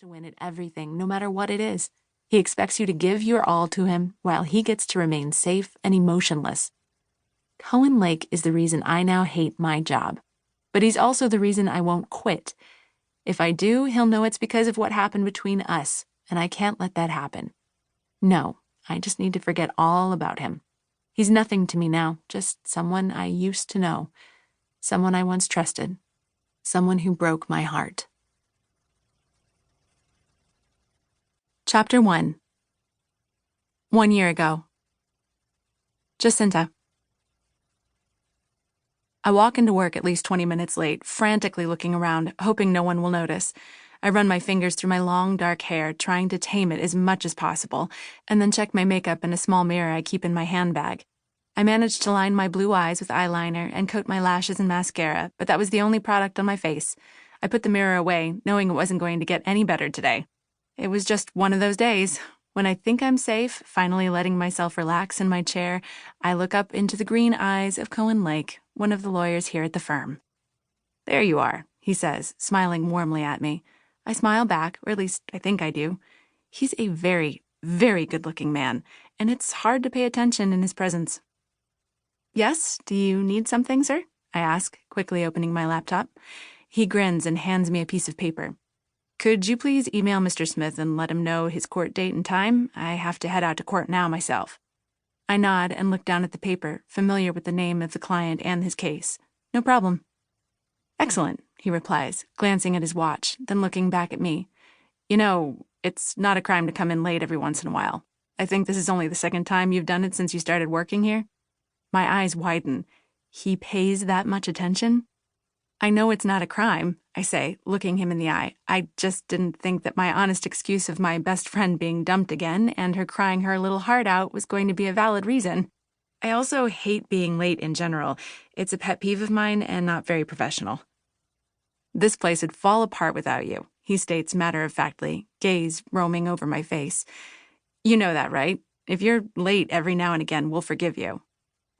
to win at everything, no matter what it is. He expects you to give your all to him while he gets to remain safe and emotionless. Cohen Lake is the reason I now hate my job, but he's also the reason I won't quit. If I do, he'll know it's because of what happened between us, and I can't let that happen. No, I just need to forget all about him. He's nothing to me now, just someone I used to know, someone I once trusted, someone who broke my heart. Chapter 1. 1 year ago. Jacinta. I walk into work at least 20 minutes late, frantically looking around, hoping no one will notice. I run my fingers through my long, dark hair, trying to tame it as much as possible, and then check my makeup in a small mirror I keep in my handbag. I managed to line my blue eyes with eyeliner and coat my lashes and mascara, but that was the only product on my face. I put the mirror away, knowing it wasn't going to get any better today. It was just one of those days. When I think I'm safe, finally letting myself relax in my chair, I look up into the green eyes of Cohen Lake, one of the lawyers here at the firm. "There you are," he says, smiling warmly at me. I smile back, or at least I think I do. He's a very, very good-looking man, and it's hard to pay attention in his presence. "Yes, do you need something, sir?" I ask, quickly opening my laptop. He grins and hands me a piece of paper. "Could you please email Mr. Smith and let him know his court date and time? I have to head out to court now myself." I nod and look down at the paper, familiar with the name of the client and his case. "No problem." "Excellent," he replies, glancing at his watch, then looking back at me. "You know, it's not a crime to come in late every once in a while. I think this is only the second time you've done it since you started working here." My eyes widen. He pays that much attention? "I know it's not a crime," I say, looking him in the eye. "I just didn't think that my honest excuse of my best friend being dumped again and her crying her little heart out was going to be a valid reason. I also hate being late in general. It's a pet peeve of mine and not very professional." "This place would fall apart without you," he states matter-of-factly, gaze roaming over my face. "You know that, right? If you're late every now and again, we'll forgive you.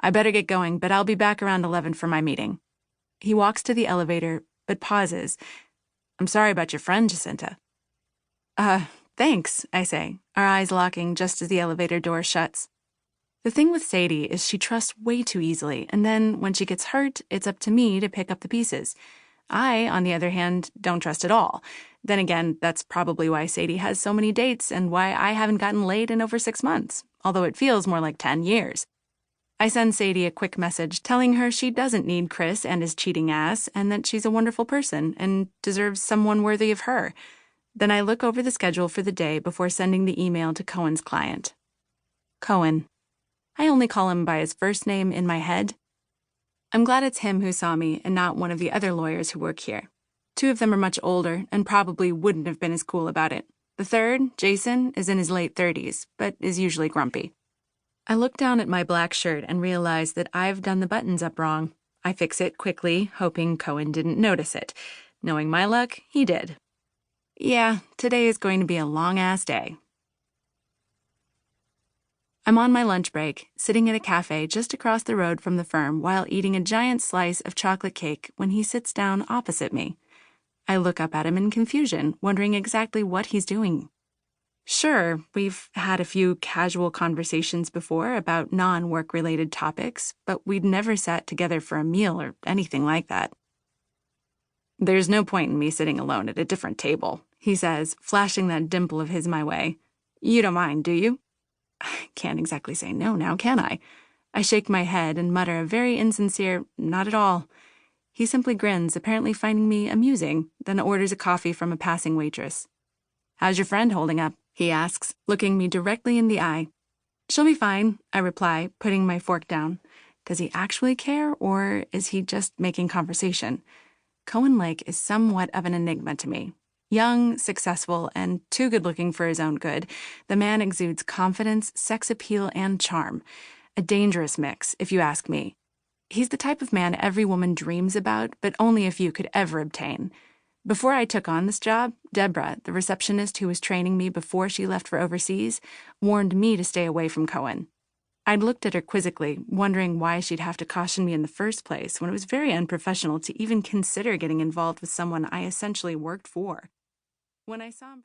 I better get going, but I'll be back around 11 for my meeting." He walks to the elevator, but pauses. "I'm sorry about your friend, Jacinta." Thanks," I say, our eyes locking just as the elevator door shuts. The thing with Sadie is she trusts way too easily, and then when she gets hurt, it's up to me to pick up the pieces. I, on the other hand, don't trust at all. Then again, that's probably why Sadie has so many dates and why I haven't gotten laid in over 6 months, although it feels more like 10 years. I send Sadie a quick message telling her she doesn't need Chris and his cheating ass and that she's a wonderful person and deserves someone worthy of her. Then I look over the schedule for the day before sending the email to Cohen's client. Cohen. I only call him by his first name in my head. I'm glad it's him who saw me and not one of the other lawyers who work here. 2 of them are much older and probably wouldn't have been as cool about it. The third, Jason, is in his late 30s, but is usually grumpy. I look down at my black shirt and realize that I've done the buttons up wrong. I fix it quickly, hoping Cohen didn't notice it. Knowing my luck, he did. Yeah, today is going to be a long-ass day. I'm on my lunch break, sitting at a cafe just across the road from the firm while eating a giant slice of chocolate cake when he sits down opposite me. I look up at him in confusion, wondering exactly what he's doing. Sure, we've had a few casual conversations before about non-work-related topics, but we'd never sat together for a meal or anything like that. "There's no point in me sitting alone at a different table," he says, flashing that dimple of his my way. "You don't mind, do you?" I can't exactly say no now, can I? I shake my head and mutter a very insincere, "Not at all." He simply grins, apparently finding me amusing, then orders a coffee from a passing waitress. "How's your friend holding up?" he asks, looking me directly in the eye. "She'll be fine," I reply, putting my fork down. Does he actually care, or is he just making conversation? Cohen Lake is somewhat of an enigma to me. Young, successful, and too good-looking for his own good, the man exudes confidence, sex appeal, and charm. A dangerous mix, if you ask me. He's the type of man every woman dreams about, but only a few could ever obtain. Before I took on this job, Deborah, the receptionist who was training me before she left for overseas, warned me to stay away from Cohen. I'd looked at her quizzically, wondering why she'd have to caution me in the first place when it was very unprofessional to even consider getting involved with someone I essentially worked for. When I saw him...